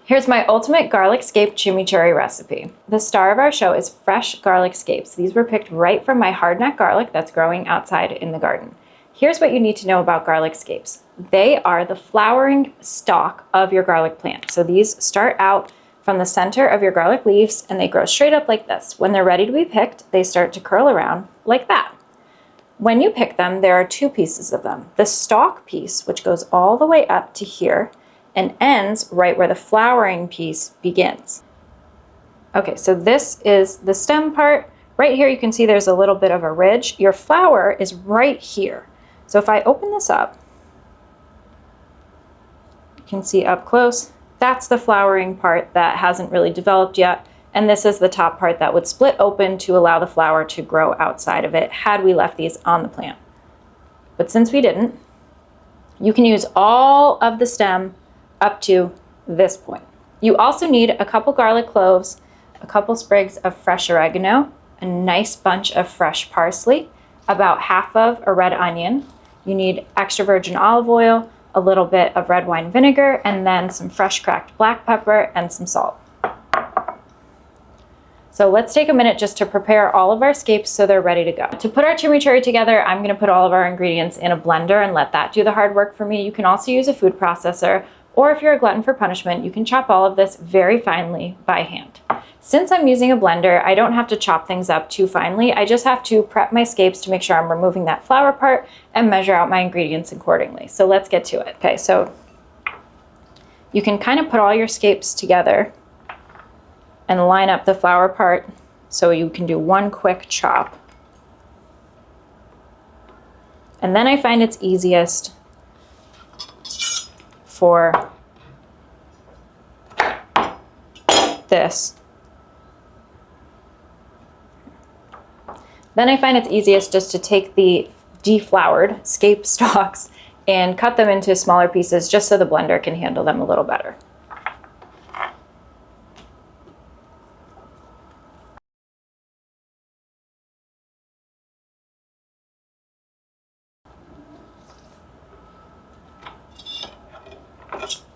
Here's my ultimate garlic scape chimichurri recipe. The star of our show is fresh garlic scapes. These were picked right from my hardneck garlic that's growing outside in the garden. Here's what you need to know about garlic scapes. They are the flowering stalk of your garlic plant. So these start out from the center of your garlic leaves and they grow straight up like this. When they're ready to be picked, they start to curl around like that. When you pick them, there are two pieces of them. The stalk piece, which goes all the way up to here, and ends right where the flowering piece begins. Okay, so this is the stem part. Right here you can see there's a little bit of a ridge. Your flower is right here. So if I open this up, you can see up close, that's the flowering part that hasn't really developed yet. And this is the top part that would split open to allow the flower to grow outside of it had we left these on the plant. But since we didn't, you can use all of the stem up to this point. You also need a couple garlic cloves, a couple sprigs of fresh oregano, a nice bunch of fresh parsley, about half of a red onion. You need extra virgin olive oil, a little bit of red wine vinegar, and then some fresh cracked black pepper and some salt. So let's take a minute just to prepare all of our scapes so they're ready to go. To put our chimichurri together, I'm gonna put all of our ingredients in a blender and let that do the hard work for me. You can also use a food processor, or if you're a glutton for punishment, you can chop all of this very finely by hand. Since I'm using a blender, I don't have to chop things up too finely. I just have to prep my scapes to make sure I'm removing that flower part and measure out my ingredients accordingly. So let's get to it. Okay, so you can kind of put all your scapes together and line up the flower part so you can do one quick chop. And then I find it's easiest for this. Then I find it's easiest just to take the deflowered scape stalks and cut them into smaller pieces just so the blender can handle them a little better.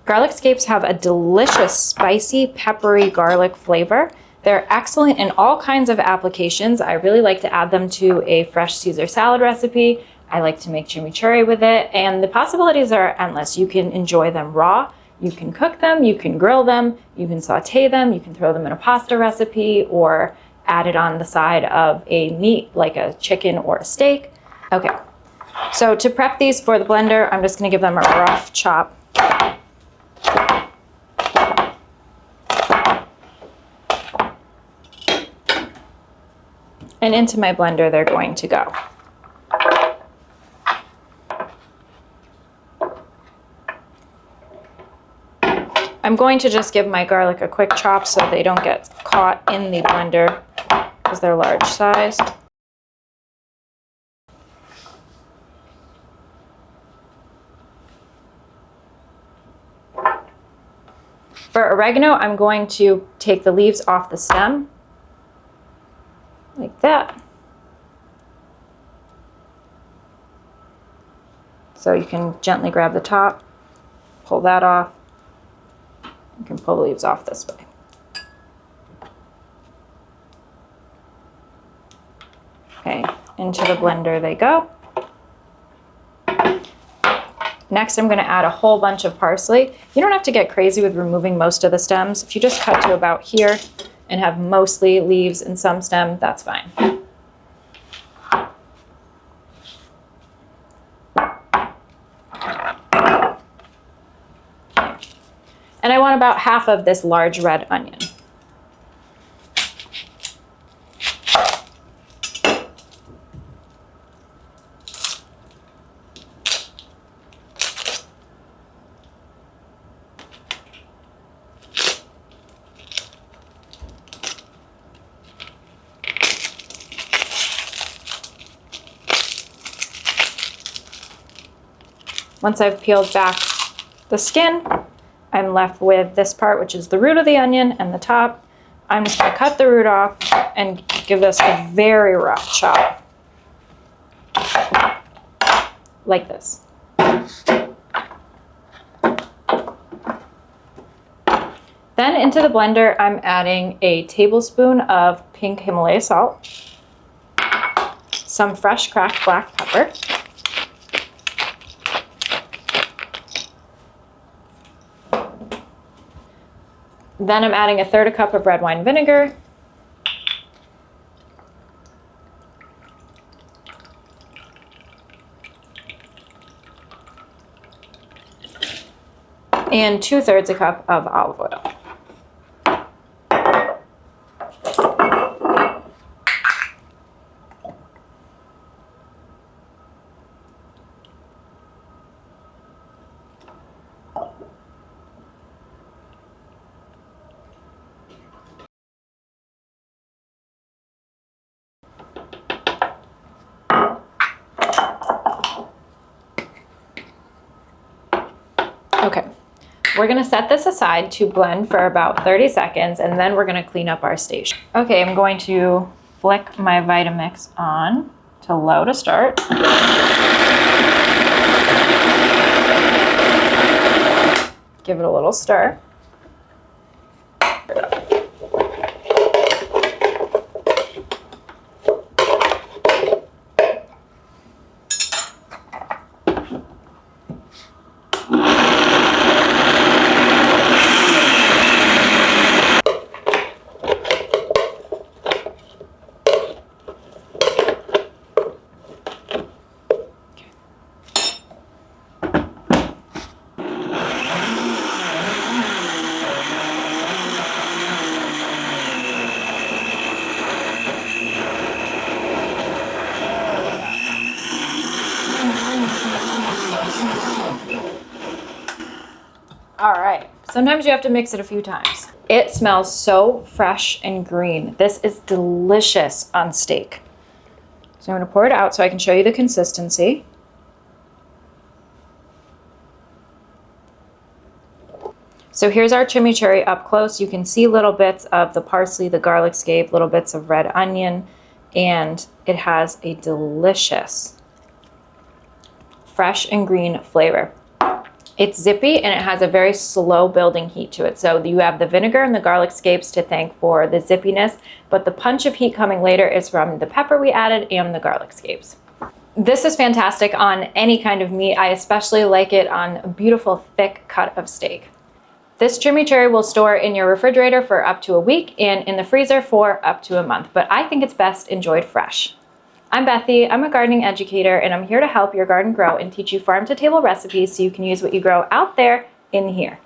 Garlic scapes have a delicious, spicy, peppery garlic flavor. They're excellent in all kinds of applications. I really like to add them to a fresh Caesar salad recipe. I like to make chimichurri with it, and the possibilities are endless. You can enjoy them raw, you can cook them, you can grill them, you can saute them, you can throw them in a pasta recipe or add it on the side of a meat like a chicken or a steak. Okay, so to prep these for the blender, I'm just gonna give them a rough chop. And into my blender they're going to go. I'm going to just give my garlic a quick chop so they don't get caught in the blender because they're large sized. For oregano, I'm going to take the leaves off the stem, like that. So you can gently grab the top, pull that off. You can pull the leaves off this way. Okay, into the blender they go. Next, I'm going to add a whole bunch of parsley. You don't have to get crazy with removing most of the stems. If you just cut to about here and have mostly leaves and some stem, that's fine. And I want about half of this large red onion. Once I've peeled back the skin, I'm left with this part, which is the root of the onion and the top. I'm just going to cut the root off and give this a very rough chop, like this. Then into the blender, I'm adding a tablespoon of pink Himalaya salt, some fresh cracked black pepper, then I'm adding a 1/3 cup of red wine vinegar, and 2/3 cup of olive oil. Okay, we're gonna set this aside to blend for about 30 seconds and then we're gonna clean up our station. Okay, I'm going to flick my Vitamix on to low to start. Give it a little stir. All right, sometimes you have to mix it a few times. It smells so fresh and green. This is delicious on steak. So I'm gonna pour it out so I can show you the consistency. So here's our chimichurri up close. You can see little bits of the parsley, the garlic scape, little bits of red onion, and it has a delicious fresh and green flavor. It's zippy and it has a very slow building heat to it. So you have the vinegar and the garlic scapes to thank for the zippiness, but the punch of heat coming later is from the pepper we added and the garlic scapes. This is fantastic on any kind of meat. I especially like it on a beautiful thick cut of steak. This chimichurri will store in your refrigerator for up to a week and in the freezer for up to a month, but I think it's best enjoyed fresh. I'm Bethy, I'm a gardening educator, and I'm here to help your garden grow and teach you farm-to-table recipes so you can use what you grow out there in here.